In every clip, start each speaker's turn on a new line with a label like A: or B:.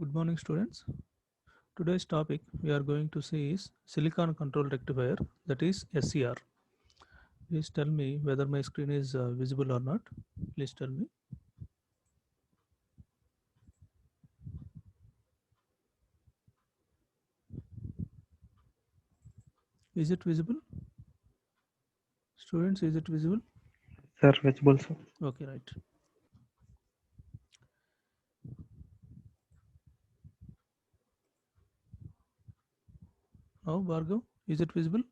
A: Good morning, students. Today's topic we are going to see is silicon control rectifier, that is SCR. Please tell me whether my screen is visible or not. Please tell me. Is it visible? Students, is it visible?
B: Sir, visible, sir.
A: Okay, right. Now, Bhargav, is it visible?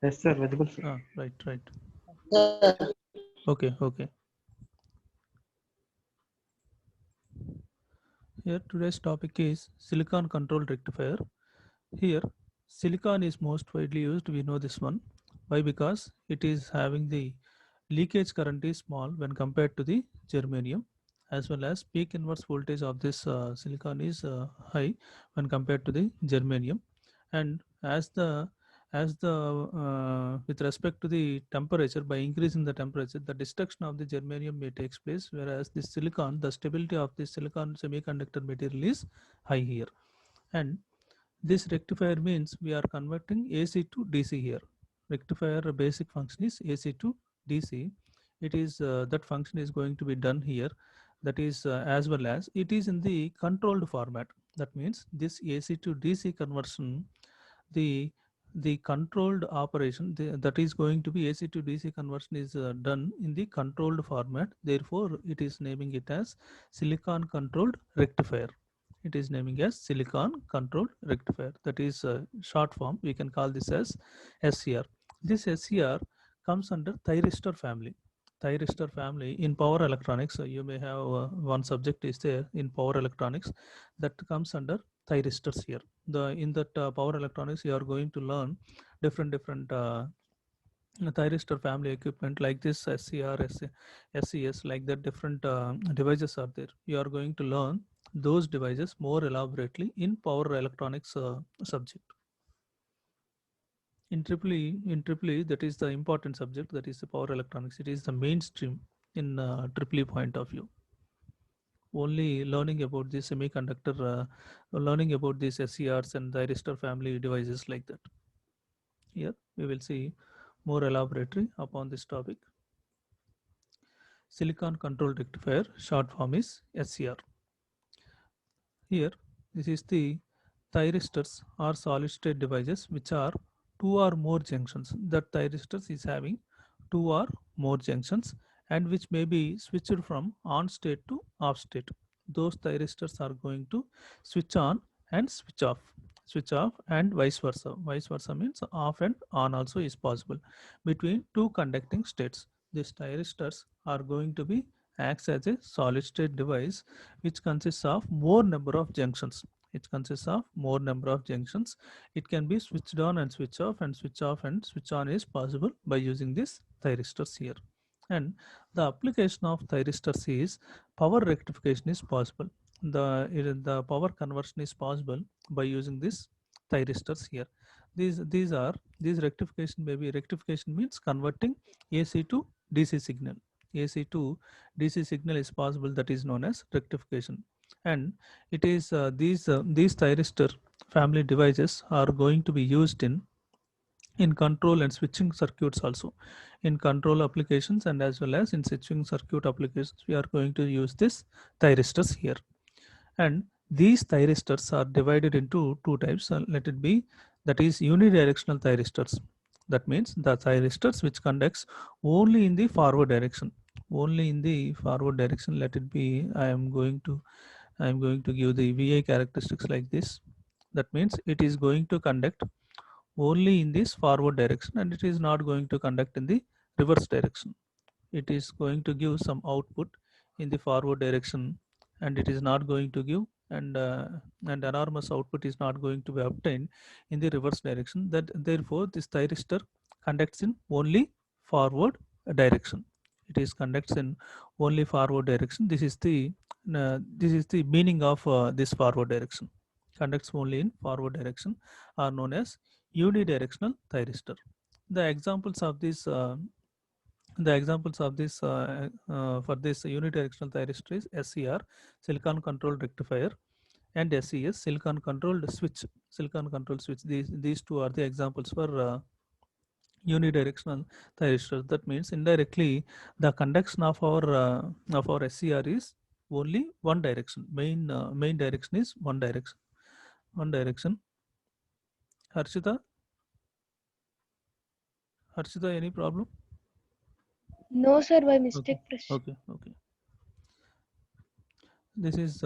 B: Yes, sir, visible, sir.
A: Right.
C: Sir,
A: Okay. Here, today's topic is silicon control rectifier. Here, silicon is most widely used. We know this one. Why? Because it is having the leakage current is small when compared to the germanium, as well as peak inverse voltage of this silicon is high when compared to the germanium. And as the with respect to the temperature, by increasing the temperature, the destruction of the germanium may takes place, whereas the silicon, the stability of the silicon semiconductor material is high here. And this rectifier means we are converting AC to DC here. Rectifier basic function is AC to DC. It is that function is going to be done here. That is as well as it is in the controlled format. That means this AC to DC conversion, the the controlled operation, that is going to be AC to DC conversion is done in the controlled format. Therefore, it is naming it as silicon controlled rectifier. It is naming as silicon controlled rectifier. That is short form. We can call this as SCR. This SCR comes under thyristor family. Thyristor family in power electronics. You may have one subject is there in power electronics that comes under thyristors here. The in that power electronics you are going to learn different thyristor family equipment like this SCR, SCS, like that different devices are there. You are going to learn those devices more elaborately in power electronics subject. In triple E, that is the important subject, that is the power electronics. It is the mainstream in triple E point of view. Only learning about the semiconductor, learning about these SCRs and thyristor family devices like that. Here we will see more elaborately upon this topic. Silicon control rectifier, short form is SCR. Here, this is the thyristors or solid state devices which are two or more junctions. That thyristors is having two or more junctions and which may be switched from on state to off state. Those thyristors are going to switch on and switch off and vice versa. Vice versa means off and on also is possible between two conducting states. These thyristors are going to be acts as a solid state device which consists of more number of junctions. It consists of more number of junctions. It can be switched on and switch off, and switch off and switch on is possible by using this thyristors here. And the application of thyristors is power rectification is possible. The power conversion is possible by using this thyristors here. These rectification, maybe rectification means converting AC to DC signal. AC to DC signal is possible, that is known as rectification. And it is these thyristor family devices are going to be used in control and switching circuits also. In control applications and as well as in switching circuit applications, we are going to use this thyristors here. And these thyristors are divided into two types. Let it be, that is unidirectional thyristors. That means the thyristors which conducts only in the forward direction. Only in the forward direction. Let it be, I am going to give the VI characteristics like this. That means it is going to conduct only in this forward direction and it is not going to conduct in the reverse direction. It is going to give some output in the forward direction and it is not going to give, and enormous output is not going to be obtained in the reverse direction. That therefore this thyristor conducts in only forward direction. It is conducts in only forward direction. This is the meaning of this forward direction. Conducts only in forward direction are known as unidirectional thyristor. The examples of these The examples of this for this unidirectional thyristor is SCR, silicon controlled rectifier, and SCS, silicon controlled switch. Silicon controlled switch. These two are the examples for unidirectional thyristors. That means indirectly the conduction of our SCR is only one direction. Main direction is one direction. One direction. Harshita, Harshita, any problem?
C: No, sir, by
A: Okay,
C: mistake press.
A: okay. This is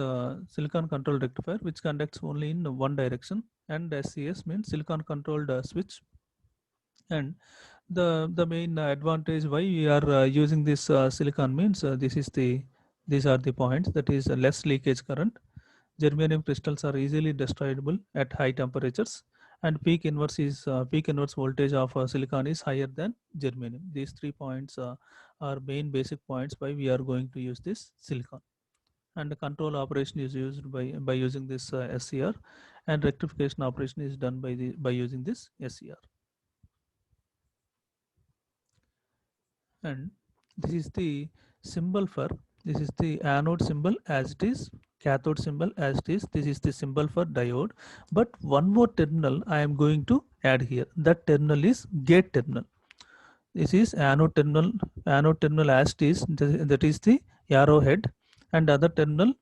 A: silicon controlled rectifier which conducts only in one direction, and SCS means silicon controlled switch. And the main advantage why we are using this silicon means these are the points, that is less leakage current. Germanium crystals are easily destroyable at high temperatures, and peak inverse voltage of silicon is higher than germanium. These 3 points are main basic points why we are going to use this silicon. And the control operation is used by using this SCR, and rectification operation is done by using this SCR. And this is the symbol for, this is the anode symbol as it is, cathode symbol as it is. This is the symbol for diode, but one more terminal I am going to add here. That terminal is gate terminal. This is anode terminal as it is, that is the arrowhead, and other terminal,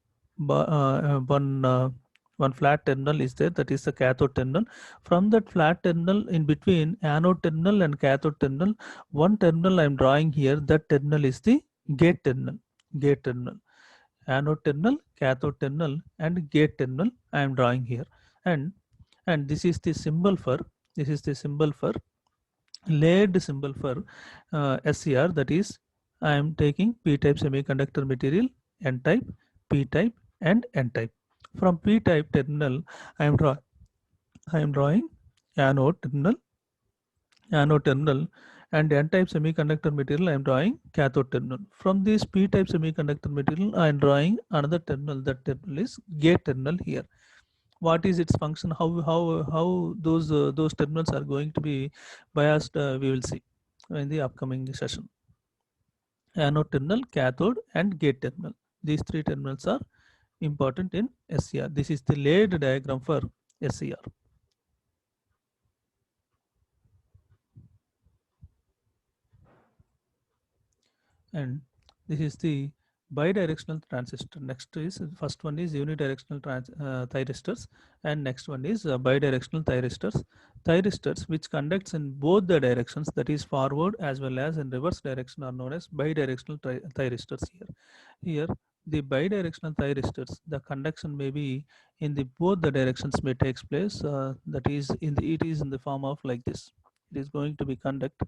A: one flat terminal is there, that is the cathode terminal. From that flat terminal, in between anode terminal and cathode terminal, one terminal I am drawing here. That terminal is the gate terminal. Gate terminal, anode terminal, cathode terminal, and gate terminal I am drawing here. And this is the symbol for, this is the symbol for layered symbol for SCR, that is I am taking p-type semiconductor material, n-type, p-type, and n-type. From p-type terminal I am drawing anode terminal, and n-type semiconductor material I am drawing cathode terminal. From this p-type semiconductor material I am drawing another terminal. That terminal is gate terminal here. What is its function, how those terminals are going to be biased, we will see in the upcoming session. Anode terminal, cathode, and gate terminal, these three terminals are important in SCR. This is the layered diagram for SCR. And this is the bidirectional transistor. Next is, first one is unidirectional thyristors, and next one is bidirectional thyristors. Thyristors which conducts in both the directions, that is forward as well as in reverse direction, are known as bidirectional thyristors. Here the bidirectional thyristors, the conduction may be in the both the directions may takes place, that is it is in the form of like this. It is going to be conduct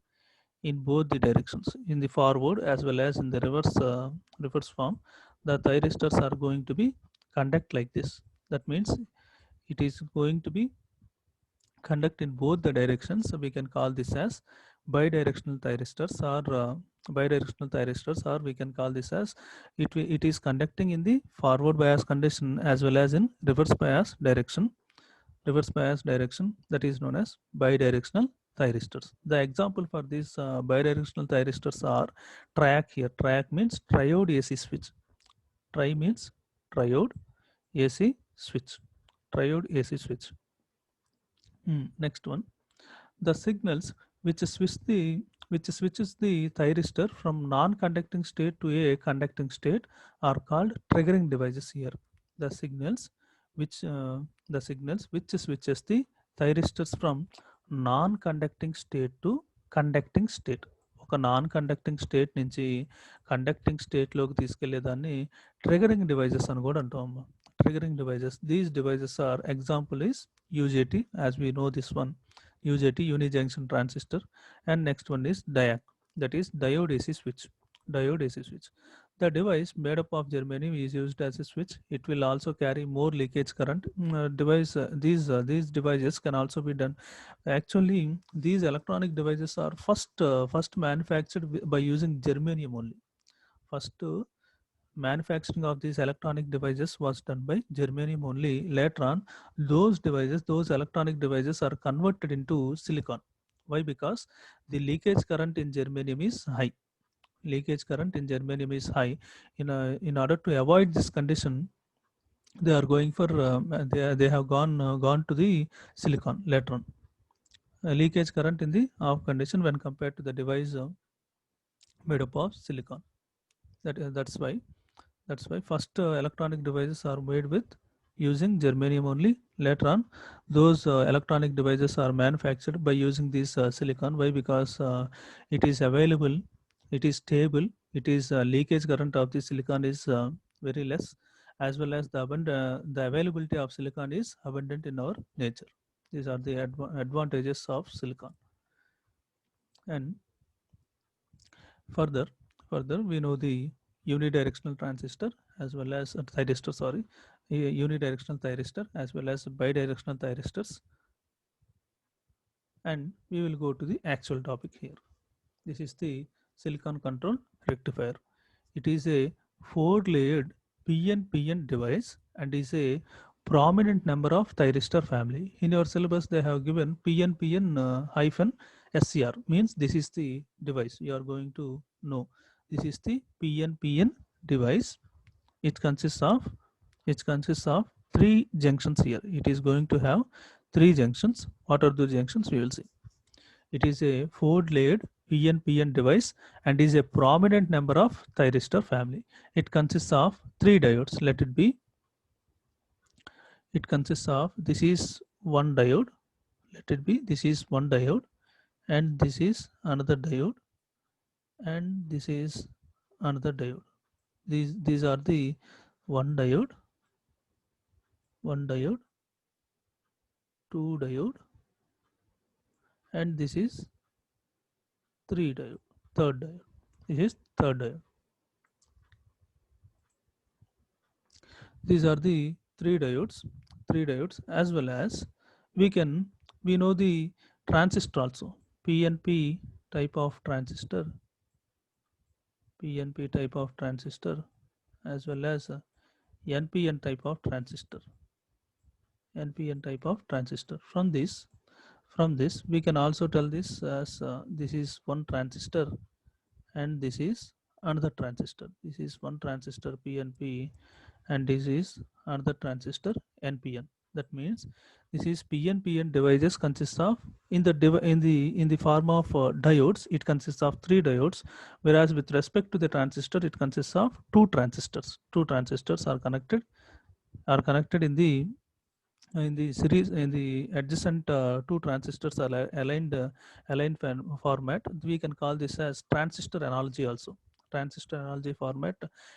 A: in both the directions, in the forward as well as in the reverse form. The thyristors are going to be conduct like this. That means it is going to be conduct in both the directions, so we can call this as bidirectional thyristors, or we can call this as it is conducting in the forward bias condition as well as in reverse bias direction. That is known as bidirectional thyristors. The example for these bidirectional thyristors are triac here. Triac means triode AC switch. Tri means triode AC switch. Triode AC switch. Next one, the signals which switches the thyristor from non-conducting state to a conducting state are called triggering devices here. The signals which switches the thyristors from non-conducting state to conducting state. ఒక non conducting state నుంచి conducting స్టేట్లోకి తీసుకెళ్లేదాన్ని triggering devices అని కూడా అంటాం. Triggering devices, these devices are, example is UJT, as we know this one, UJT, unijunction transistor, and next one is DIAC, that is diode AC switch. Diode AC switch. The device made up of germanium is used as a switch. It will also carry more leakage current. These devices can also be done. Actually, these electronic devices are first manufactured by using germanium only. First manufacturing of these electronic devices was done by germanium only. Later on, those electronic devices are converted into silicon. Why? Because the leakage current in germanium is high. Leakage current in germanium is high. In order to avoid this condition, they are going for they have gone to the silicon later on. Leakage current in the off condition when compared to the device made up of silicon. That's why first electronic devices are made with using germanium only. Later on, those electronic devices are manufactured by using this silicon. Why? Because it is available, it is stable, it is leakage current of the silicon is very less, as well as the availability of silicon is abundant in our nature. These are the advantages of silicon. And further, further we know the unidirectional transistor as well as thyristor. Sorry, unidirectional thyristor as well as bidirectional thyristors. And we will go to the actual topic here. This is the silicon control rectifier. It is a 4-layered PNPN device and is a prominent member of thyristor family. In your syllabus, they have given PNPN hyphen SCR, means this is the device you are going to know. This is the PNPN device. It consists of 3 junctions here. It is going to have 3 junctions. What are those junctions? We will see. It is a 4-layered PNPN device and is a prominent member of thyristor family. It consists of 3 diodes. Let it be. It consists of, this is one diode. Let it be. This is one diode and this is another diode and this is another diode. These are the one diode, two diode, and this is third diode. This is third diode. These are the three diodes, as well as we know the transistor also. PNP type of transistor, as well as NPN type of transistor, From this we can also tell this as this is one transistor and this is another transistor. This is one transistor PNP and this is another transistor NPN. That means this is PNPN devices consists of in the form of diodes. It consists of 3 diodes, whereas with respect to the transistor, it consists of 2 transistors. 2 transistors are connected in the series in the adjacent 2 transistors are aligned format. We can call this as transistor analogy also. Transistor analogy format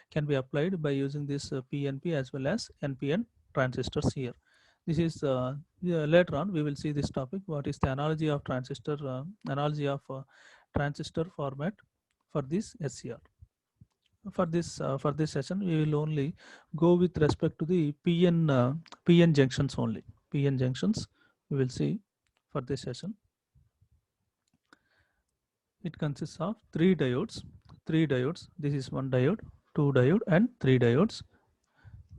A: can be applied by using this PNP as well as NPN transistors here. This is yeah, later on we will see this topic. What is the analogy of transistor format for this SCR? For this session we will only go with respect to the PN junctions only. PN junctions we will see for this session. It consists of 3 diodes. This is one diode, 2 diode and 3 diodes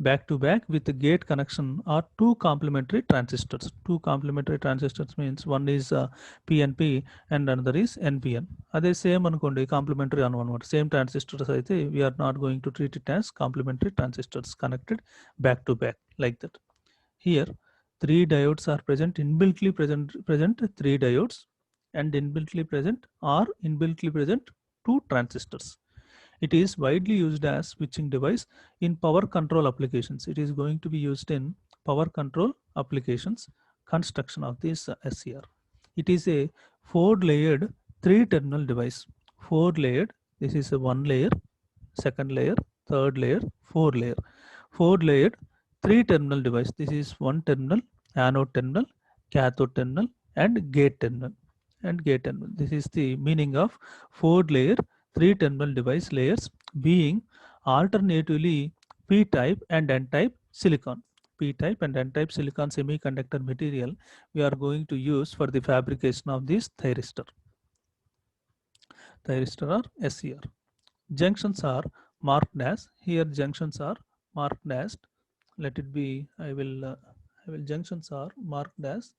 A: back to back with the gate connection are 2 complementary transistors. 2 complementary transistors means one is PNP and another is NPN. Ade same anukondi complementary అనమాట. Same transistors అయితే we are not going to treat it as complementary transistors connected back to back like that. Here 3 diodes are present, inbuiltly present 3 diodes and inbuiltly present 2 transistors. It is widely used as switching device in power control applications. It is going to be used in power control applications construction of this SCR. It is a 4-layered 3-terminal device. 4-layered, this is a 1 layer, second layer, third layer, 4 layer. 4-layered 3-terminal device. This is 1 terminal, anode terminal, cathode terminal and gate terminal. This is the meaning of 4-layer 3-terminal device layers being alternatively P-type and N-type silicon. P-type and N-type silicon semiconductor material we are going to use for the fabrication of this thyristor or SCR. Junctions are marked as, here junctions are marked as, let it be, junctions are marked as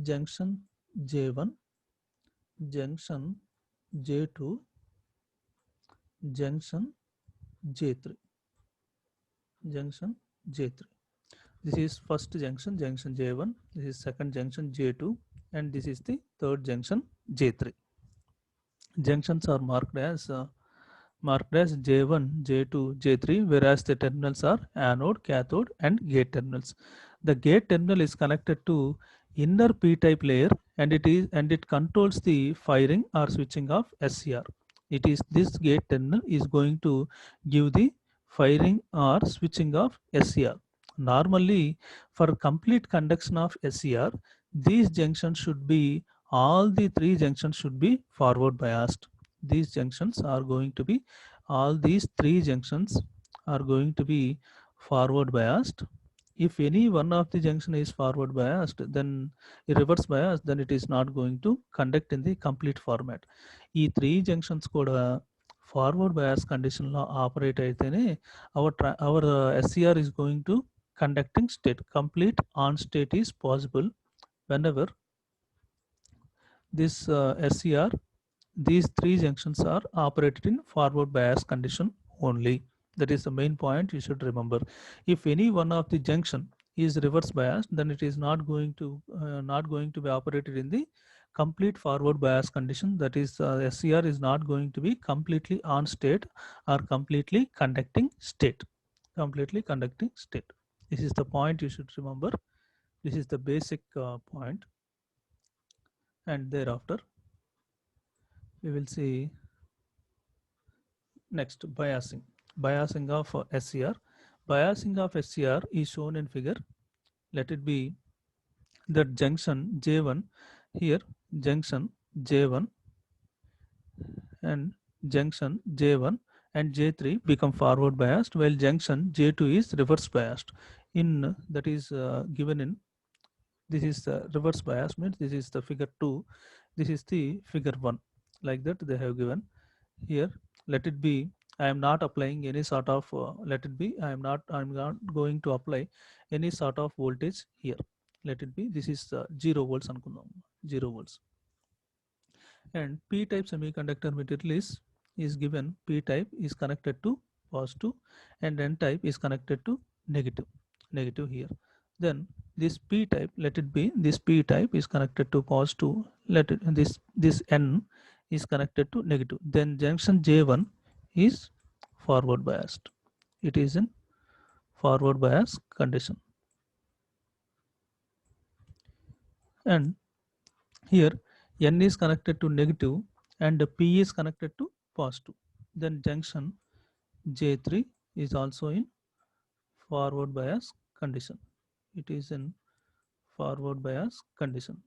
A: junction J1, junction J2, junction J3. Junction J3. This is first junction, junction J1. This is second junction J2, and this is the third junction J3. Junctions are marked as J1, J2, J3, whereas the terminals are anode, cathode, and gate terminals. The gate terminal is connected to inner p-type layer, and it controls the firing or switching of SCR. It is this gate terminal is going to give the firing or switching of SCR. Normally, for complete conduction of SCR, these junctions should be all the three junctions should be forward biased. These junctions are going to be all these three junctions are going to be forward biased. If any one of the junction is forward biased, then reverse biased, then it is not going to conduct in the complete format. ఈ three junctions కూడా forward bias కండిషన్లో operate అయితేనే our SCR is going to conducting state. Complete on state is possible whenever this SCR, these three junctions are operated in forward bias condition only. That is the main point you should remember. If any one of the junction is reverse biased, then it is not going to be operated in the complete forward bias condition. That is, SCR is not going to be completely on state or completely conducting state. Completely conducting state. This is the point you should remember. This is the basic point. And thereafter, we will see next biasing. Biasing of SCR. Biasing of SCR is shown in figure. Let it be that junction J1 here, junction J1 and junction J1 and J3 become forward biased, while junction J2 is reverse biased. In that is given in this is the reverse bias, means this is the figure 2, this is the figure 1, like that they have given here. Let it be, I am not applying any sort of let it be, I'm not going to apply any sort of voltage here. Let it be, this is 0 volts anukundam, 0 volts. And p type semiconductor material is given, p type is connected to positive and n type is connected to negative here. Then this p type, let it be, this p type is connected to positive, let it, this n is connected to negative. Then junction J1 is forward biased. It is in forward bias condition. And here n is connected to negative and p is connected to positive. Then junction J3 is also in forward bias condition. It is in forward bias condition.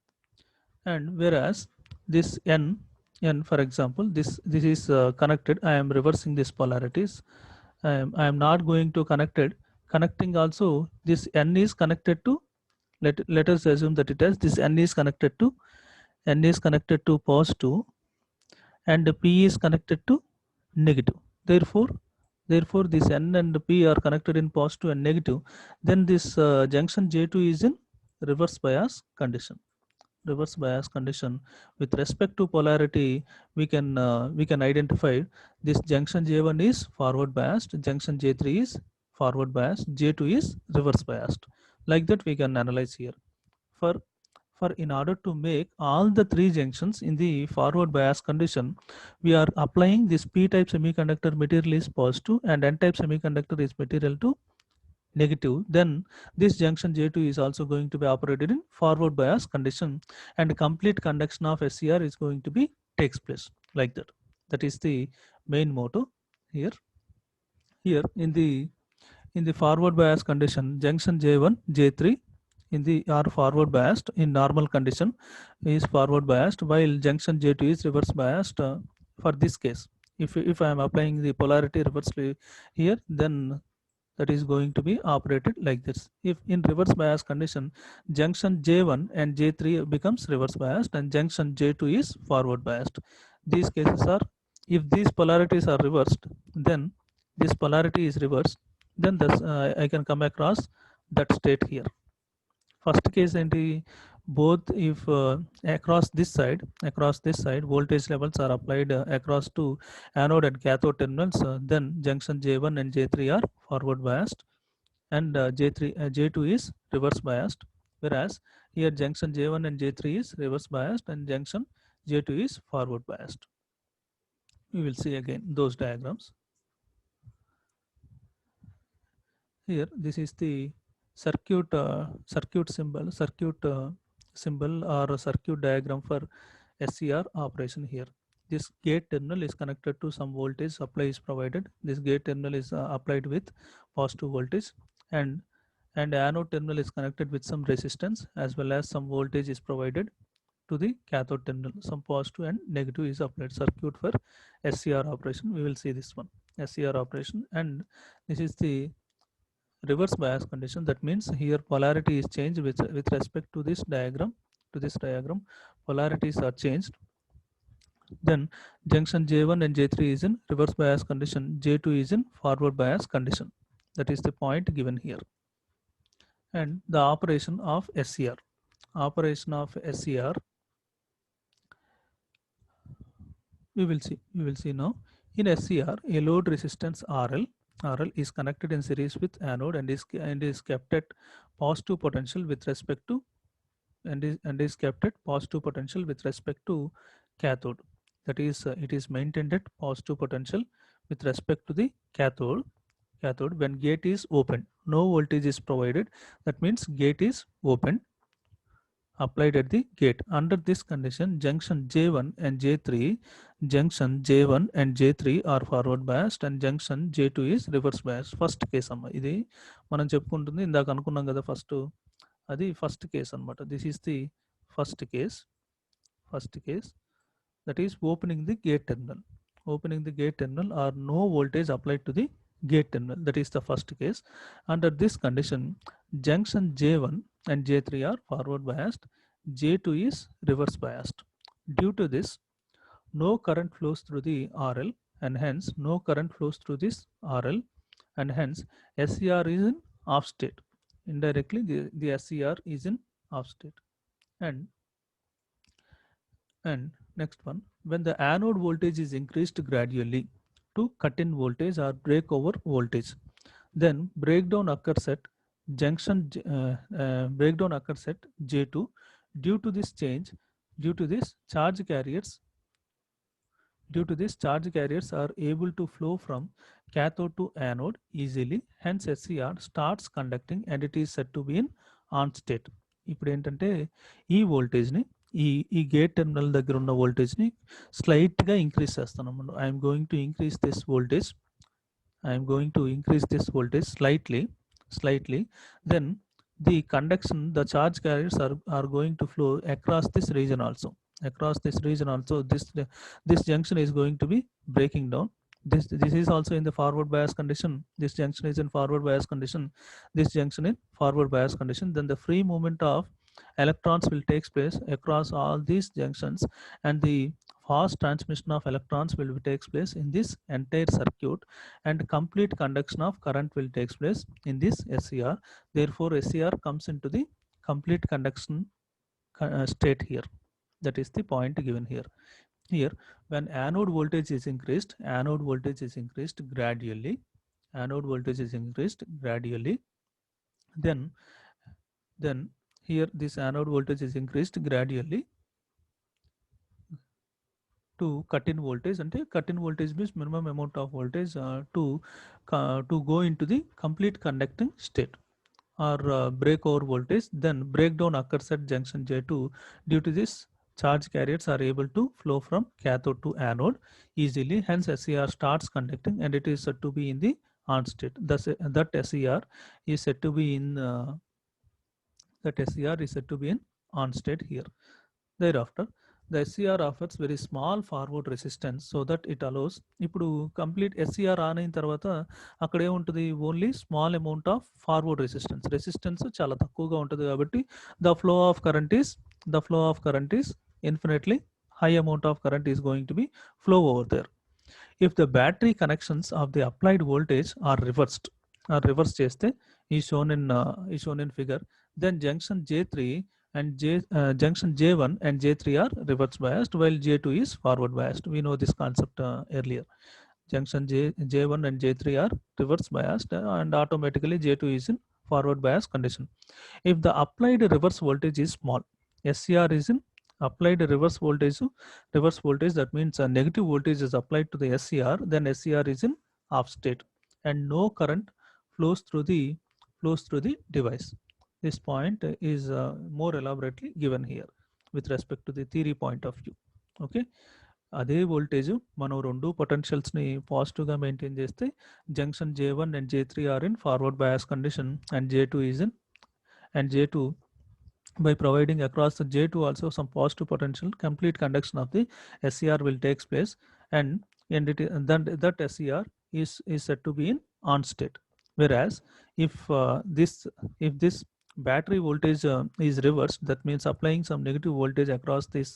A: And whereas this n, for example, this is connected, I am reversing this polarities. I am not going to connecting also, this n is connected to, let us assume that it has, this n is connected to positive and p is connected to negative. Therefore this n and p are connected in positive and negative. Then this junction J2 is in reverse bias condition. Reverse bias condition, with respect to polarity, we can identify this junction J1 is forward biased, junction J3 is forward biased, J2 is reverse biased. Like that we can analyze here. For in order to make all the three junctions in the forward bias condition, we are applying this p-type semiconductor material is positive and n-type semiconductor is material to negative. Then this junction J2 is also going to be operated in forward bias condition, and complete conduction of SCR is going to be takes place like that. That is the main motto here. Here in the forward bias condition, junction J1, J3 in the are forward biased in normal condition is forward biased, while junction J2 is reverse biased. For this case, if I am applying the polarity reversely here, then that is going to be operated like this. If in reverse bias condition, junction J1 and J3 becomes reverse biased and junction J2 is forward biased. These cases are, if these polarities are reversed, then this polarity is reversed, then this I can come across that state here. First case ఏంటి, both if across this side voltage levels are applied across to anode and cathode terminals, then junction J1 and J3 are forward biased, and J2 is reverse biased, whereas here junction J1 and J3 is reverse biased and junction J2 is forward biased. We will see again those diagrams. Here this is the circuit symbol or a circuit diagram for SCR operation. Here this gate terminal is connected to some voltage supply is provided. This gate terminal is applied with positive voltage, and anode terminal is connected with some resistance, as well as some voltage is provided to the cathode terminal. Some positive and negative is applied. Circuit for SCR operation. We will see this one, SCR operation, and this is the reverse bias condition. That means here polarity is changed with respect to this diagram. Polarities are changed. Then junction J1 and J3 is in reverse bias condition, J2 is in forward bias condition. That is the point given here. And the operation of SCR. We will see now. In SCR, a load resistance RL is connected in series with anode and is kept at positive potential with respect to cathode. That is, it is maintained at positive potential with respect to the cathode when gate is open. No voltage is provided. That means gate is open, applied at the gate. Under this condition, junction J1 and J3 are forward biased and junction J2 is reverse biased. First case amma idi మనం చెప్పుకుంటుంది ఇందాక అనుకున్నాం కదా first case అన్నమాట. This is the first case that is opening the gate terminal or no voltage applied to the gate terminal. That is the first case. Under this condition, junction J1 and J3 are forward biased, J2 is reverse biased. Due to this, no current flows through the RL and hence no current flows through this RL and hence SCR is in off state. Indirectly the SCR is in off state. And next one, when the anode voltage is increased gradually to cut-in voltage or breakover voltage, then breakdown occurs at J2. Due to this charge carriers are able to flow from cathode to anode easily, hence SCR starts conducting and it is said to be in on state. ఇప్పుడు ఏంటంటే ఈ వోల్టేజ్ని ఈ gate terminal దగ్గర ఉన్న వోల్టేజ్ని స్లైట్గా increase చేస్తున్నాం. I'm going to increase this voltage slightly. Then the conduction, the charge carriers are going to flow across this region also. This junction is going to be breaking down. This is also in the forward bias condition. This junction is in forward bias condition. This junction in forward bias condition. Then the free movement of electrons will take place across all these junctions, and the fast transmission of electrons will takes place in this entire circuit, and complete conduction of current will takes place in this SCR. Therefore, SCR comes into the complete conduction state here. That is the point given here. Here, when anode voltage is increased gradually, then here this anode voltage is increased gradually to cut-in voltage, and cut-in voltage means minimum amount of voltage to go into the complete conducting state or breakover voltage. Then breakdown occurs at junction J2. Due to this, charge carriers are able to flow from cathode to anode easily, hence SCR starts conducting and it is said to be in the on state. Thus, that SCR is said to be in on state here. Thereafter, the SCR offers very small forward resistance so that it allows. ఇప్పుడు complete SCR on అయిన తర్వాత అక్కడ ఏముంటుంది, only small amount of forward resistance చాలా తక్కువగా ఉంటుంది. కాబట్టి the flow of current is infinitely high amount of current is going to be flow over there. If the battery connections of the applied voltage are reversed చేస్తే is shown in figure, then junction J3 and junction J1 and J3 are reverse biased while J2 is forward biased. We know this concept earlier. Junction J1 and J3 are reverse biased and automatically J2 is in forward bias condition. If the applied reverse voltage is small, SCR is in applied reverse voltage, that means a negative voltage is applied to the SCR, then SCR is in off state and no current flows through the device. This point is more elaborately given here with respect to the theory point of view. Okay. అదే voltage మనం రెండు పొటెన్షియల్స్ని పాజిటివ్గా maintain చేస్తే junction J1 and J3 are in forward bias condition and J2 is in, and J2 by providing across the J2 also some positive potential, complete conduction of the SCR will takes place, and then that SCR is said to be in on state. Whereas if this battery voltage is reversed, that means applying some negative voltage across this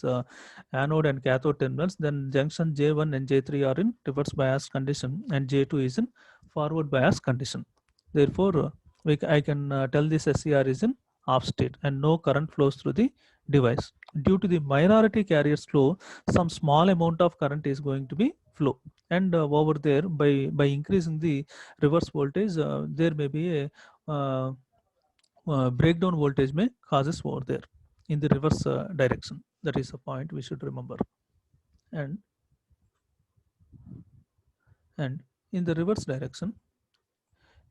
A: anode and cathode terminals, then junction J1 and J3 are in reverse bias condition and J2 is in forward bias condition. Therefore, I can tell this SCR is in off state and no current flows through the device. Due to the minority carriers flow, some small amount of current is going to be flow, and over there by increasing the reverse voltage, there may be a breakdown voltage may causes over there in the reverse direction. That is a point we should remember. And in the reverse direction,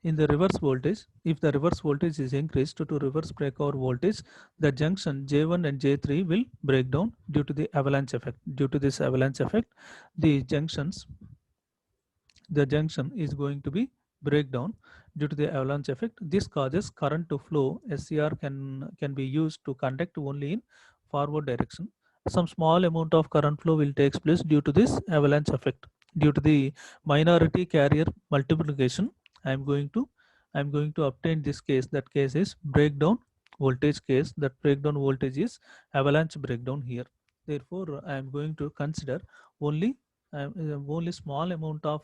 A: in the reverse voltage, if the reverse voltage is increased to reverse breakover voltage, the junction J1 and J3 will break down due to the avalanche effect. Due to this avalanche effect, the junction is going to be break down due to the avalanche effect. This causes current to flow. SCR can be used to conduct only in forward direction. Some small amount of current flow will take place due to this avalanche effect. Due to the minority carrier multiplication, I'm going to obtain this case. That case is breakdown voltage case. That breakdown voltage is avalanche breakdown here. Therefore, I am going to consider only only small amount of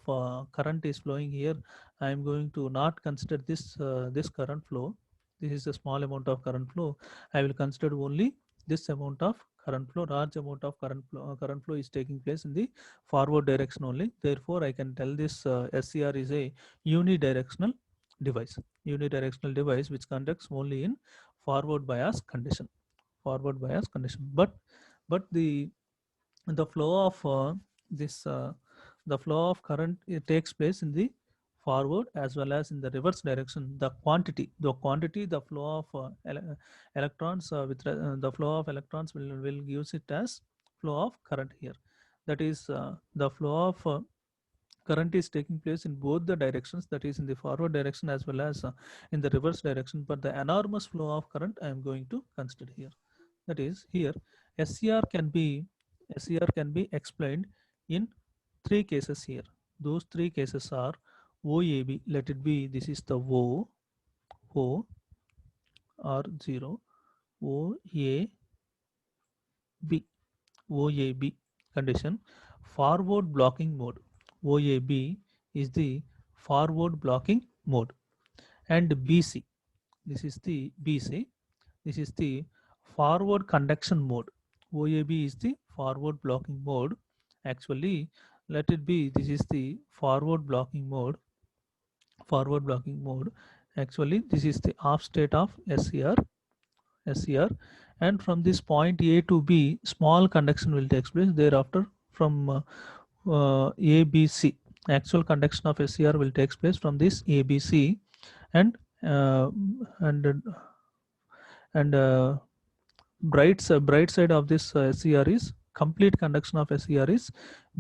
A: current is flowing here. I am going to not consider this current flow. This is a small amount of current flow. I will consider only this amount of current flow. Large amount of current flow is taking place in the forward direction only. Therefore, I can tell this SCR is a unidirectional device. Unidirectional device which conducts only in forward bias condition. Forward bias condition. But the flow of the flow of current, it takes place in the forward as well as in the reverse direction. The flow of electrons the flow of electrons will use it as flow of current here. That is the flow of current is taking place in both the directions, that is in the forward direction as well as in the reverse direction. But the enormous flow of current I am going to consider here. That is, here SCR can be explained in three cases here. Those three cases are OAB, let it be, this is the O or 0, OAB condition, forward blocking mode. OAB is the forward blocking mode, and BC, this is the forward conduction mode. OAB is the forward blocking mode. Actually, let it be, this is the forward blocking mode. Actually, this is the off state of SCR, and from this point A to B, small conduction will take place. Thereafter, from ABC, actual conduction of SCR will take place from this ABC, and uh, and and bright side of this SCR is complete conduction of SCR is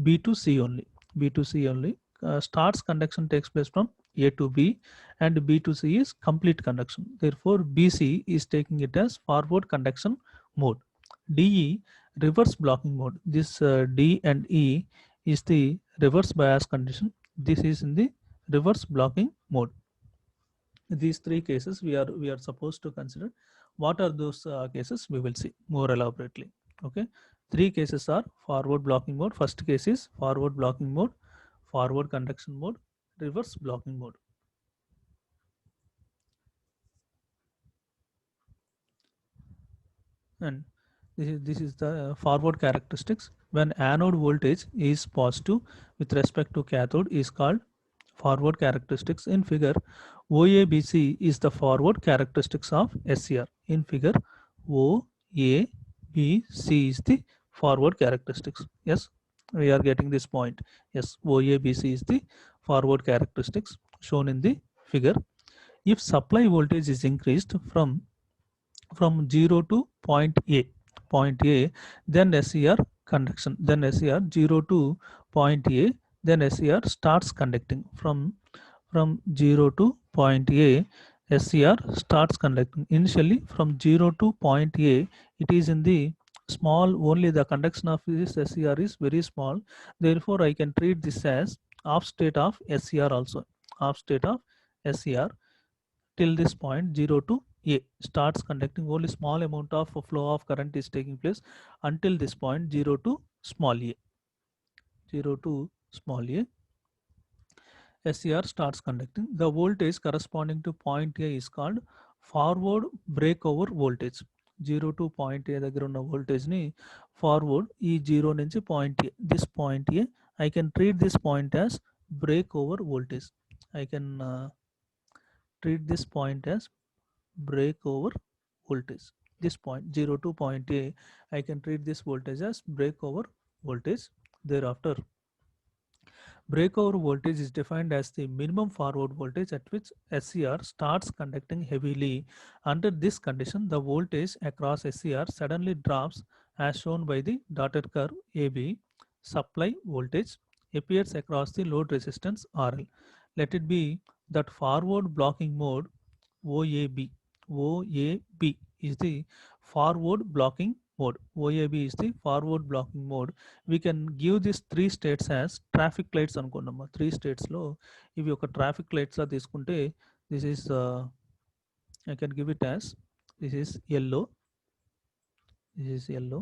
A: B to C only. Starts conduction takes place from A to B, and B to C is complete conduction. Therefore, BC is taking it as forward conduction mode. DE, reverse blocking mode. This D and E is the reverse bias condition. This is in the reverse blocking mode. These three cases we are supposed to consider. What are those cases? We will see more elaborately. Okay, three cases are forward blocking mode. First case is forward blocking mode, forward conduction mode, reverse blocking mode. And this is the forward characteristics. When anode voltage is positive with respect to cathode is called forward characteristics. In figure, OABC is the forward characteristics of SCR. In figure, OABC is the forward characteristics. Yes, we are getting this point. Yes, OABC is the forward characteristics shown in the figure. If supply voltage is increased from 0 to point A, then SCR conduction, then SCR 0 to point A, then SCR starts conducting. From 0 to point A, SCR starts conducting. Initially from 0 to point A, it is in the small, only the conduction of this SCR is very small. Therefore, I can treat this as off state of SCR also. Off state of SCR till this point 0 to A starts conducting, only small amount of flow of current is taking place until this point 0 to small a. 0 to small a, SCR starts conducting. The voltage corresponding to point A is called forward breakover voltage. 0 to point A దగ్గర ఉన్న voltage ని forward ఈ 0 నుంచి point A, this point A, I can treat this point as breakover voltage. I can treat this point as breakover voltage. This point 0 to point A, I can treat this voltage as breakover voltage. Thereafter, breakover voltage is defined as the minimum forward voltage at which SCR starts conducting heavily. Under this condition, the voltage across SCR suddenly drops as shown by the dotted curve AB. Supply voltage appears across the load resistance RL. Let it be that forward blocking mode OAB. OAB is the forward blocking mode. OAB is the forward blocking mode. We can give these three states as traffic lights అనుకున్నాము. Three స్టేట్స్లో ఇవి ఒక traffic లైట్స్గా తీసుకుంటే this is I can give it as this is yellow. This is yellow.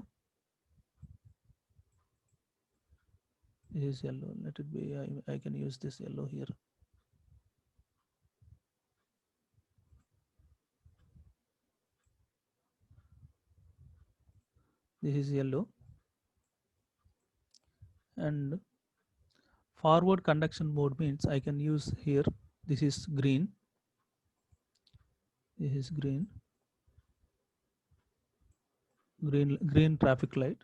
A: This is yellow. Let it be. I can use this yellow here. This is yellow. And forward conduction mode means I can use here. This is green. This is green. Green traffic light.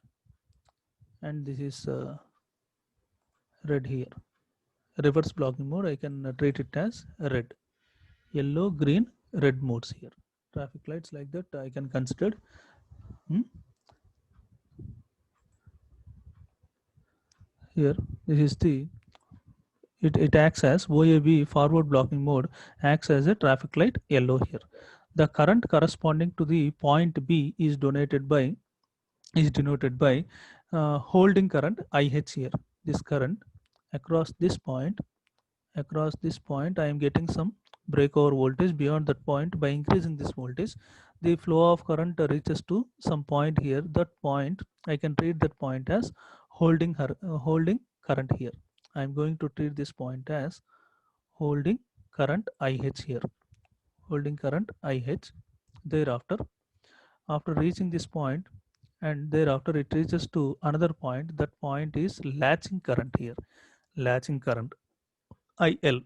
A: And this is red here. Reverse blocking mode, I can treat it as red. Yellow, green, red modes here. Traffic lights like that I can consider. Here, this is the, it acts as OAB forward blocking mode, acts as a traffic light yellow here. The current corresponding to the point B is denoted by holding current IH here. This current across this point I am getting some breakover voltage. Beyond that point, by increasing this voltage, the flow of current reaches to some point here. That point I can treat that point as holding current here. I am going to treat this point as holding current IH here. Holding current IH. Thereafter, after reaching this point, and thereafter it reaches to another point. That point is latching current here. Latching current IL.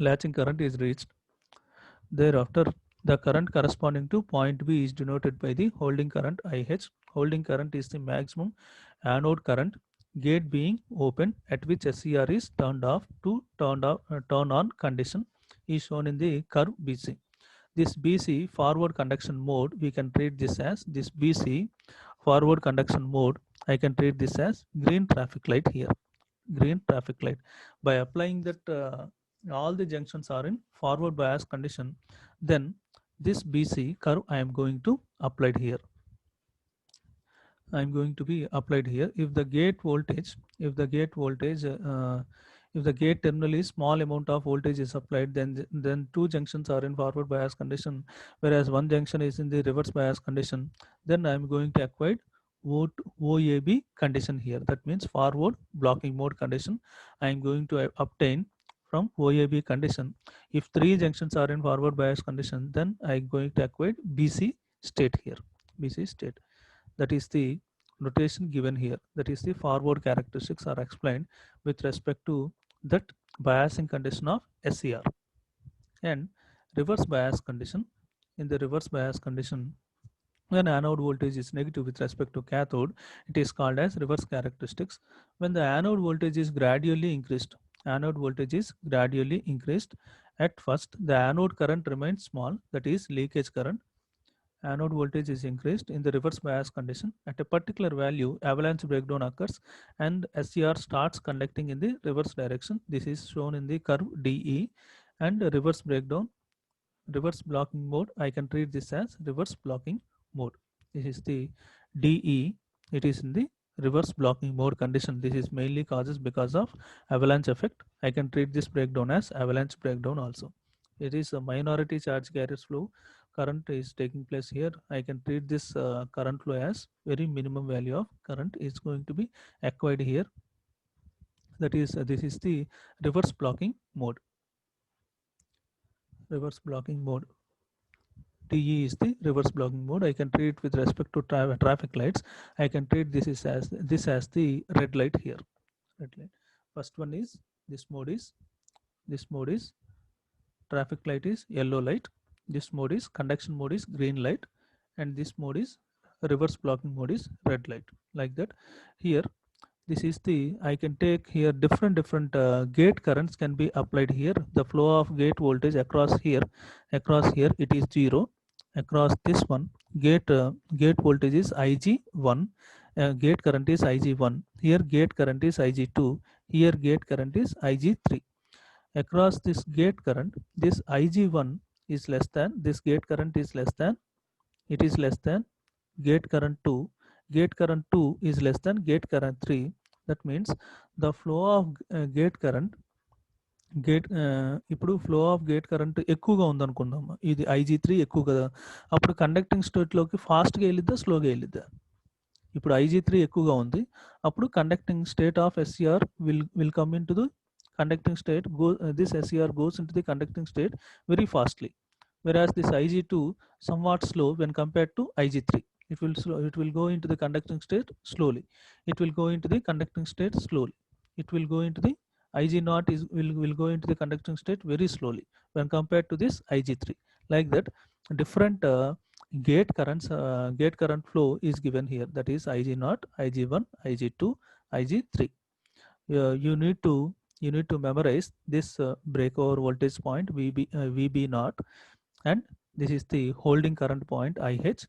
A: Latching current is reached. Thereafter, the current corresponding to point B is denoted by the holding current IH. Holding current is the maximum anode current, gate being open, at which SCR is turned off to turn on condition is shown in the curve BC. This BC forward conduction mode, we can treat this as this BC forward conduction mode. I can treat this as green traffic light here. Green traffic light. By applying that all the junctions are in forward bias condition, then this BC curve I am going to apply here. I am going to be applied here. If the gate voltage, if the gate terminal is small amount of voltage is applied, then two junctions are in forward bias condition, whereas one junction is in the reverse bias condition. Then I am going to acquire OAB condition here. That means forward blocking mode condition. I am going to obtain from OAB condition. If three junctions are in forward bias condition, then I am going to acquire BC state here. BC state. That is the notation given here. That is the forward characteristics are explained with respect to that biasing condition of SCR. And reverse bias condition. In the reverse bias condition, when anode voltage is negative with respect to cathode, it is called as reverse characteristics. When the anode voltage is gradually increased, at first the anode current remains small, that is leakage current. Anode voltage is increased in the reverse bias condition. At a particular value, avalanche breakdown occurs and SCR starts conducting in the reverse direction. This is shown in the curve DE. And reverse breakdown, reverse blocking mode, I can treat this as reverse blocking mode. This is the DE. It is in the reverse blocking mode condition. This is mainly causes because of avalanche effect. I can treat this breakdown as avalanche breakdown also. It is a minority charge carriers flow. Current is taking place here. I can treat this current flow as very minimum value of current is going to be acquired here. That is, this is the reverse blocking mode. Reverse blocking mode. TE is the reverse blocking mode. I can treat with respect to traffic lights. I can treat this as the red light here. Red light. First one is this mode is traffic light is yellow light. This mode is conduction mode is green light, and this mode is reverse blocking mode is red light. Like that. Here, this is the, I can take here different gate currents can be applied here. The flow of gate voltage across here it is 0. Across this one, gate voltage is IG1, gate current is IG1. Here gate current is IG2. Here gate current is IG3. Across this gate current, this IG1 is less than, this gate current is less than, it is less than gate current 2. Gate current 2 is less than gate current 3. That means the flow of gate current ఇప్పుడు flow of gate current ఎక్కువగా ఉందనుకుందాం. ఇది IG3 ఎక్కువ కదా, అప్పుడు conducting స్టేట్లోకి ఫాస్ట్గా వెళ్ళిద్దా స్లోగా వెళ్ళిద్దా? ఇప్పుడు IG3 ఎక్కువగా ఉంది, అప్పుడు conducting state of SCR will come into the conducting state. This SCR goes into the conducting state very fastly, whereas this IG2 somewhat slow when compared to IG3. It will go into the conducting state slowly. It will go into the conducting state slowly. It will go into the IG0 will go into the conducting state very slowly when compared to this IG3. Like that, different gate current flow is given here. That is IG0, IG1, IG2, IG3. You need to memorize this breakover voltage point VB0, and this is the holding current point IH,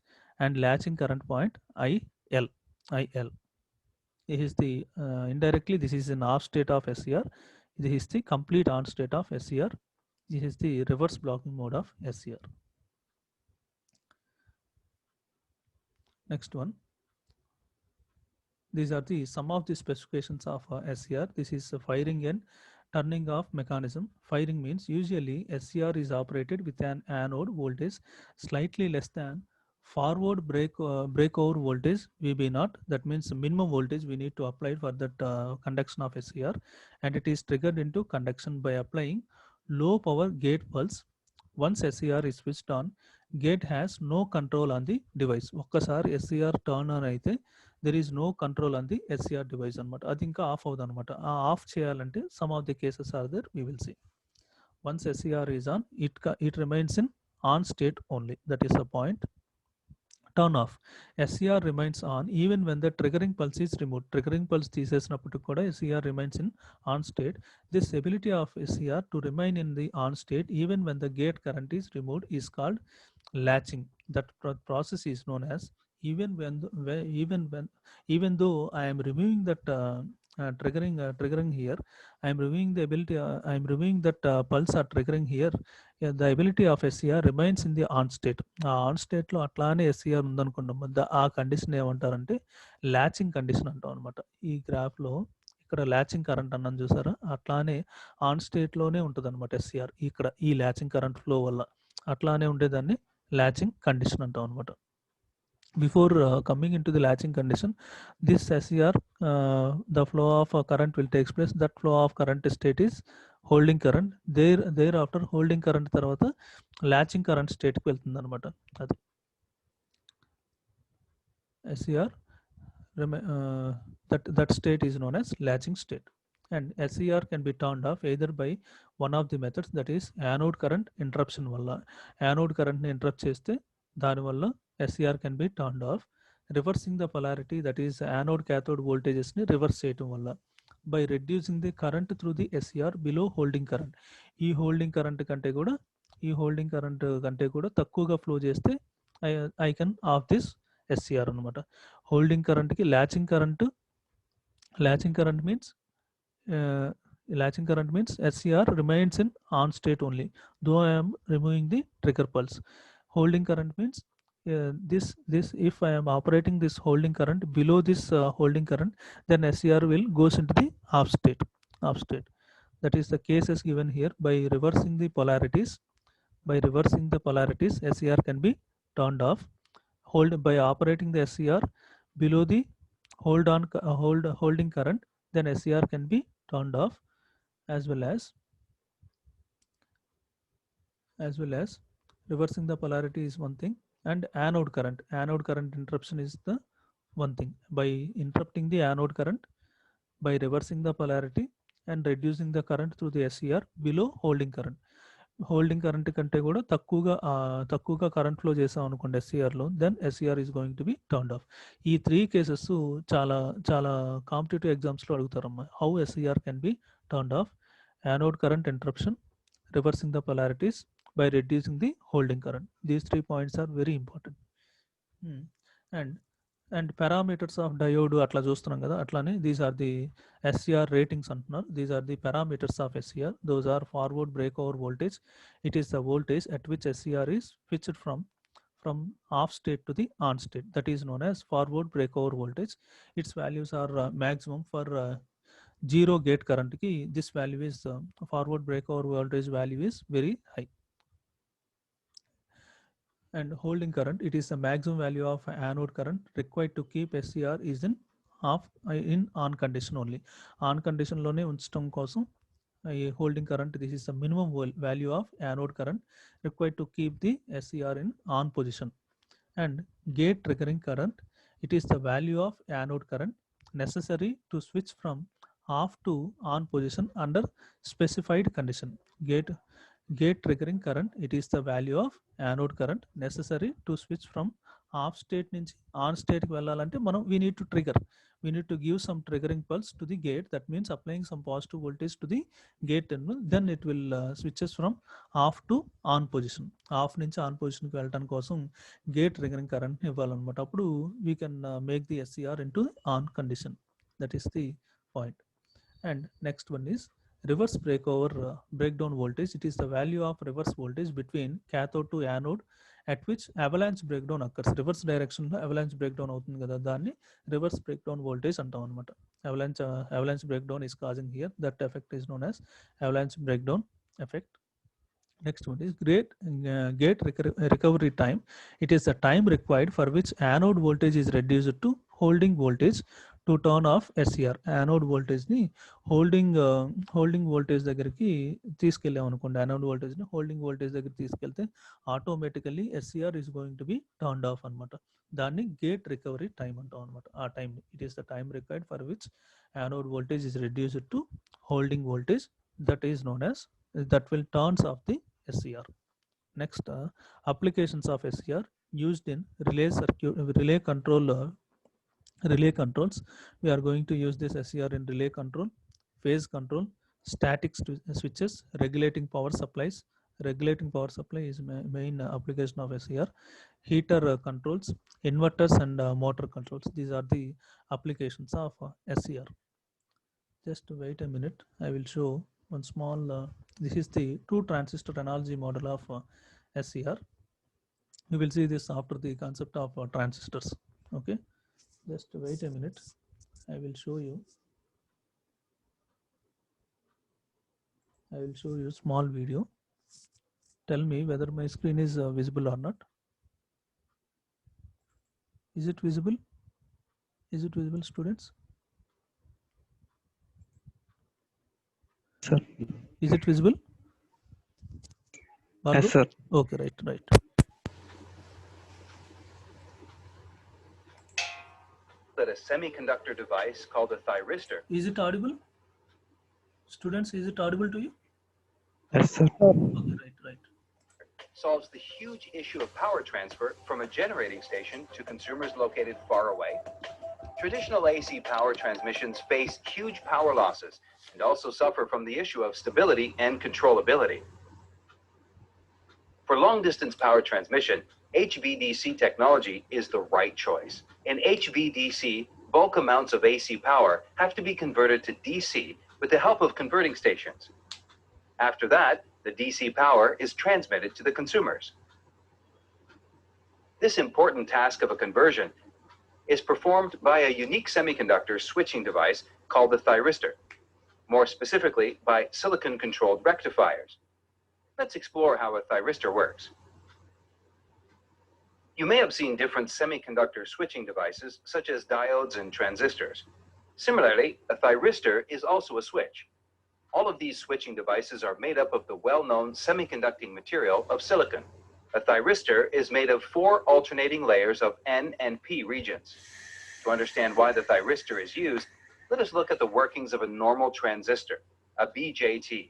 A: and latching current point IL. This is the indirectly this is an off state of SCR. This is the complete on state of SCR. This is the reverse blocking mode of SCR. Next one. These are the some of the specifications of SCR. This is firing and turning off mechanism. Firing means usually SCR is operated with an anode voltage slightly less than forward breakover voltage VB0. That means minimum voltage we need to apply for that conduction of SCR, and it is triggered into conduction by applying low power gate pulse. Once SCR is switched on, gate has no control on the device. ఒక్కసారి SCR turn on అయితే there is no control on the SCR device అనమాట. అది ఇంకా of అవుతుంది అనమాట. ఆ of చేయాలంటే some of the cases are there, we will see. Once SCR is on, it remains in on state only. That is the point. Turn off. SCR remains on even when the triggering pulse is removed. Triggering pulse తీసేసినప్పుడు కూడా SCR remains in on state. This ability of SCR to remain in the on state even when the gate current is removed is called latching. That process is known as even though I am removing that triggering here, I am removing the ability. I am removing that pulse or triggering here. Yeah, the ability of SCR remains in the on state. On state లో అట్లానే SCR ఉందనుకున్నాం, ఆ condition ఏమంటారంటే latching condition అంటాం అనమాట. ఈ graph లో ఇక్కడ latching current అన్నాను చూసారా, అట్లానే ఆన్ స్టేట్ లోనే ఉంటుంది అనమాట SCR. ఇక్కడ ఈ ల్యాచింగ్ కరెంట్ ఫ్లో వల్ల అట్లానే ఉండేదాన్ని latching condition అంటాం అనమాట. Before coming into the latching condition, this SCR, the flow of current will take place. That flow of current state is holding current. Thereafter holding current తర్వాత latching current state కి వెళ్తుంది అనమాట. అది SCR that state is known as latching state, and SCR can be turned off either by one of the methods, that is anode current interruption వల్ల anode current ని interrupt చేస్తే దానివల్ల SCR can be turned off. Reversing the polarity, that is anode cathode voltages ని reverse చేయటం వల్ల by reducing the current through the SCR below holding current. ఈ holding current కంటే కూడా తక్కువగా ఫ్లో చేస్తే I can off this SCR అనమాట. Holding కరెంట్కి latching current means SCR remains in on state only, though I am removing the trigger pulse. Holding current means this if I am operating this holding current below this holding current, then SCR will goes into the off state. That is the case is given here. By reversing the polarities, SCR can be turned off. By operating the SCR below the holding current, then SCR can be turned off, as well as reversing the polarity is one thing, and anode current interruption is the one thing. By interrupting the anode current, by reversing the polarity and reducing the current through the SCR below holding current. Holding current కంటే కూడా తక్కువగా current flow చేసాం అనుకోండి SCRలో, then SCR is going to be turned off. ఈ 3 cases చాలా competitive ఎగ్జామ్స్లో అడుగుతారమ్మా. How SCR can be turned off: anode current interruption, reversing the polarities, by reducing the holding current. These 3 points are very important. And parameters of diode అట్లా చూస్తున్నాం కదా, అట్లానే these are the SCR ratings అంటున్నారు. These are the parameters of SCR. Those are forward break over voltage. It is the voltage at which SCR is switched from off state to the on state, that is known as forward breakover voltage. Its values are maximum for zero gate current ki this value is forward breakover voltage value is very high. And holding current, it is the maximum value of anode current required to keep SCR is in on condition only. On condition lone unchtam kosam holding current, this is the minimum value of anode current required to keep the SCR in on position. And gate triggering current, it is the value of anode current necessary to switch from off to on position under specified condition. Gate triggering current, it is the value of anode current necessary to switch from off state nunchi on state ki vellalante manam we need to give some triggering pulse to the gate. That means applying some positive voltage to the gate terminal, then it will switches from off to on position. Off nunchi on position ki veltan kosam gate triggering current ni ivvalanamata. Appudu we can make the SCR into on condition. That is the point. And next one is reverse breakdown voltage. It is the value of reverse voltage between cathode to anode at which avalanche breakdown occurs. Reverse direction lo avalanche breakdown avutundi kada, danni reverse breakdown voltage antam anamata. Avalanche breakdown is causing here. That effect is known as avalanche breakdown effect. Next one is gate recovery time. It is the time required for which anode voltage is reduced to holding voltage to turn off SCR. Anode voltage ni holding voltage దగ్గరికి తీసుకెళ్ళాం అనుకోండి, anode voltage ని holding voltage దగ్గరికి తీసుకెళ్తే automatically SCR is going to be turned off అనమాట. దాన్ని gate recovery time అంటాం అనమాట. ఆ time, it is the time required for which anode voltage is reduced to holding voltage, that is known as that will turns off the SCR. Next, applications of SCR used in relay controls. We are going to use this SCR in relay control, phase control, static switches, regulating power supplies. Regulating power supply is main application of SCR. Heater controls, inverters and motor controls. These are the applications of SCR. Just wait a minute, I will show one small this is the two transistor analogy model of SCR. We will see this after the concept of transistors. Okay, just wait a minute, I will show you small video. Tell me whether my screen is visible or not. Is it visible? Students?
B: Sir.
A: Is it visible?
B: Yes, sir.
A: Okay, right.
D: semiconductor device called a thyristor.
A: Is it audible? Students, is it audible to you?
B: Yes, sir.
A: Okay, right.
D: Solves the huge issue of power transfer from a generating station to consumers located far away. Traditional AC power transmissions face huge power losses and also suffer from the issue of stability and controllability. For long-distance power transmission, HVDC technology is the right choice. In HVDC, bulk amounts of AC power have to be converted to DC with the help of converting stations. After that, the DC power is transmitted to the consumers. This important task of a conversion is performed by a unique semiconductor switching device called the thyristor, more specifically by silicon-controlled rectifiers. Let's explore how a thyristor works. You may have seen different semiconductor switching devices, such as diodes and transistors. Similarly, a thyristor is also a switch. All of these switching devices are made up of the well-known semiconducting material of silicon. A thyristor is made of 4 alternating layers of N and P regions. To understand why the thyristor is used, let us look at the workings of a normal transistor, a BJT.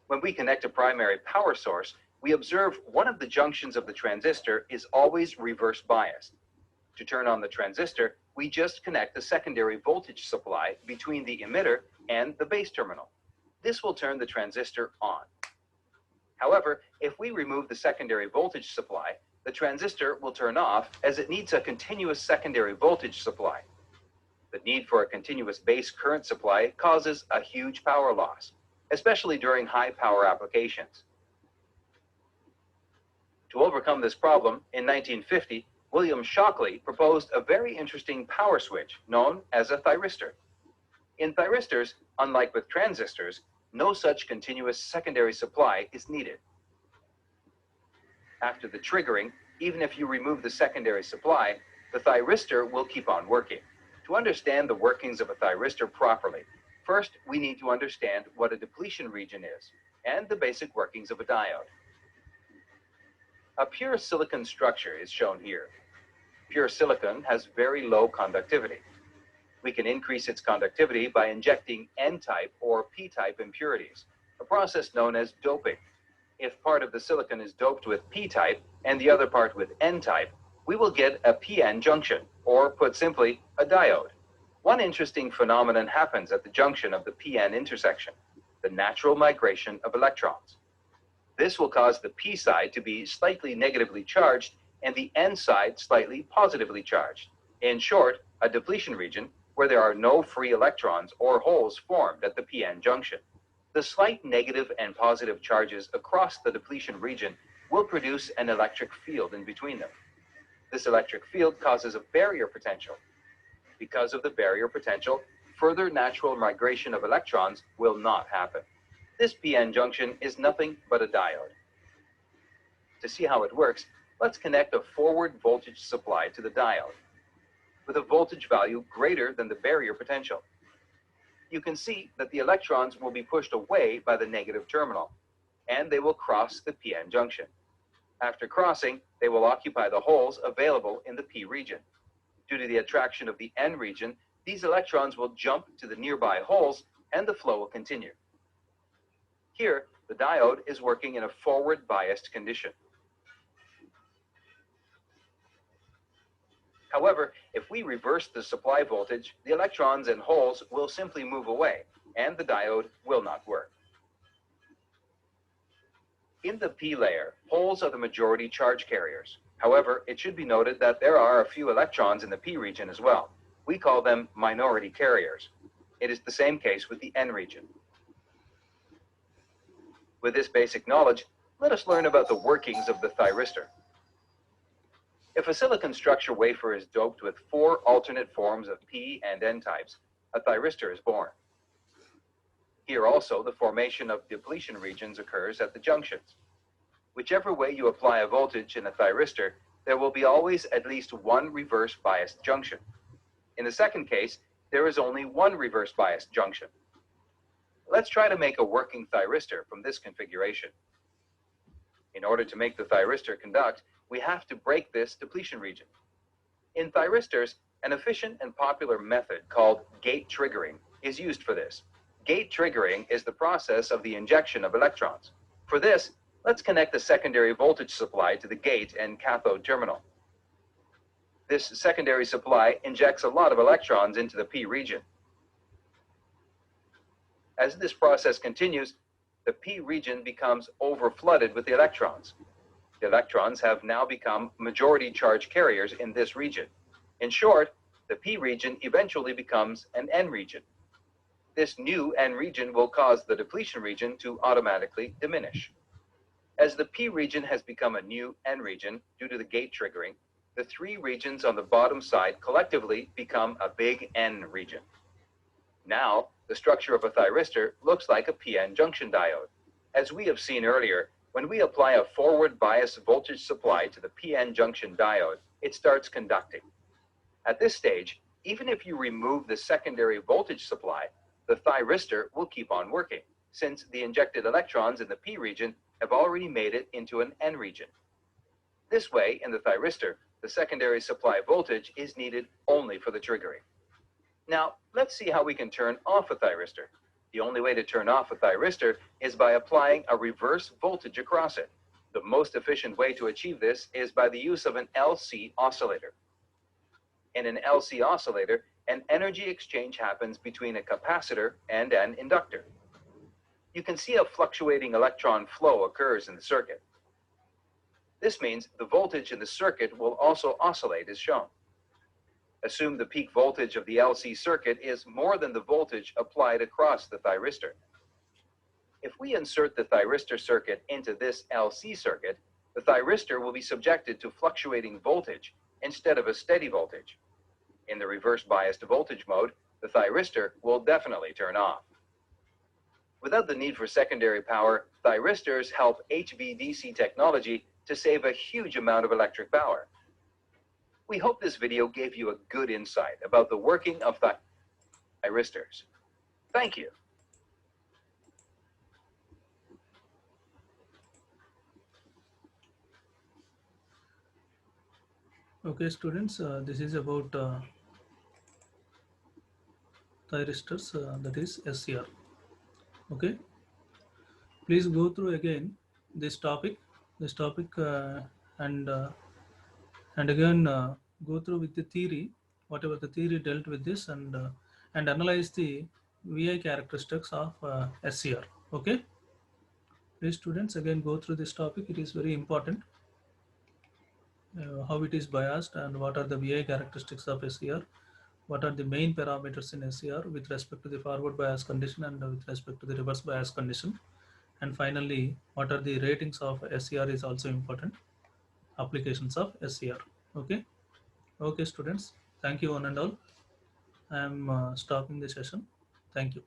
D: When we connect a primary power source, we observe one of the junctions of the transistor is always reverse biased. To turn on the transistor, we just connect a secondary voltage supply between the emitter and the base terminal. This will turn the transistor on. However, if we remove the secondary voltage supply, the transistor will turn off as it needs a continuous secondary voltage supply. The need for a continuous base current supply causes a huge power loss, especially during high power applications. To overcome this problem, in 1950, William Shockley proposed a very interesting power switch known as a thyristor. In thyristors, unlike with transistors, no such continuous secondary supply is needed. After the triggering, even if you remove the secondary supply, the thyristor will keep on working. To understand the workings of a thyristor properly, first we need to understand what a depletion region is and the basic workings of a diode. A pure silicon structure is shown here. Pure silicon has very low conductivity. We can increase its conductivity by injecting N-type or P-type impurities, a process known as doping. If part of the silicon is doped with P-type and the other part with N-type, we will get a PN junction, or put simply, a diode. One interesting phenomenon happens at the junction of the PN intersection, the natural migration of electrons. This will cause the P side to be slightly negatively charged and the N side slightly positively charged. In short, a depletion region where there are no free electrons or holes formed at the PN junction. The slight negative and positive charges across the depletion region will produce an electric field in between them. This electric field causes a barrier potential. Because of the barrier potential, further natural migration of electrons will not happen. This PN junction is nothing but a diode. To see how it works, let's connect a forward voltage supply to the diode with a voltage value greater than the barrier potential. You can see that the electrons will be pushed away by the negative terminal, and they will cross the PN junction. After crossing, they will occupy the holes available in the P region. Due to the attraction of the N region, these electrons will jump to the nearby holes and the flow will continue. Here, the diode is working in a forward biased condition. However, if we reverse the supply voltage, the electrons and holes will simply move away, and the diode will not work. In the P layer, holes are the majority charge carriers. However, it should be noted that there are a few electrons in the P region as well. We call them minority carriers. It is the same case with the N region. With this basic knowledge, let us learn about the workings of the thyristor. If a silicon structure wafer is doped with 4 alternate forms of P and N types, a thyristor is born. Here also, the formation of depletion regions occurs at the junctions. Whichever way you apply a voltage in a thyristor, there will be always at least one reverse biased junction. In the second case, there is only one reverse biased junction. Let's try to make a working thyristor from this configuration. In order to make the thyristor conduct, we have to break this depletion region. In thyristors, An efficient and popular method called gate triggering is used for this. Gate triggering is the process of the injection of electrons. For this, let's connect the secondary voltage supply to the gate and cathode terminal. This secondary supply injects a lot of electrons into the P region. As this process continues, the P region becomes overflooded with the electrons. The electrons have now become majority charge carriers in this region. In short, the P region eventually becomes an N region. This new N region will cause the depletion region to automatically diminish. As the P region has become a new N region due to the gate triggering, the three regions on the bottom side collectively become a big N region. Now, the structure of a thyristor looks like a PN junction diode. As we have seen earlier, when we apply a forward bias voltage supply to the PN junction diode, it starts conducting. At this stage, even if you remove the secondary voltage supply, the thyristor will keep on working, since the injected electrons in the P region have already made it into an N region. This way, in the thyristor, the secondary supply voltage is needed only for the triggering. Now, let's see how we can turn off a thyristor. The only way to turn off a thyristor is by applying a reverse voltage across it. The most efficient way to achieve this is by the use of an LC oscillator. In an LC oscillator, an energy exchange happens between a capacitor and an inductor. You can see a fluctuating electron flow occurs in the circuit. This means the voltage in the circuit will also oscillate as shown. Assume the peak voltage of the LC circuit is more than the voltage applied across the thyristor. If we insert the thyristor circuit into this LC circuit, the thyristor will be subjected to fluctuating voltage instead of a steady voltage. In the reverse biased voltage mode, the thyristor will definitely turn off. Without the need for secondary power, thyristors help HVDC technology to save a huge amount of electric power. We hope this video gave you a good insight about the working of thyristors. Thank you.
A: Okay, students, this is about thyristors, that is SCR. Okay, please go through again this topic, and again go through with the theory, whatever the theory dealt with this, and analyze the VI characteristics of SCR. Okay, please students again go through this topic. It is very important. How it is biased and what are the VI characteristics of SCR, what are the main parameters in SCR with respect to the forward bias condition and with respect to the reverse bias condition, and finally what are the ratings of SCR is also important, applications of SCR. Okay students, thank you one and all. I am stopping the session. Thank you.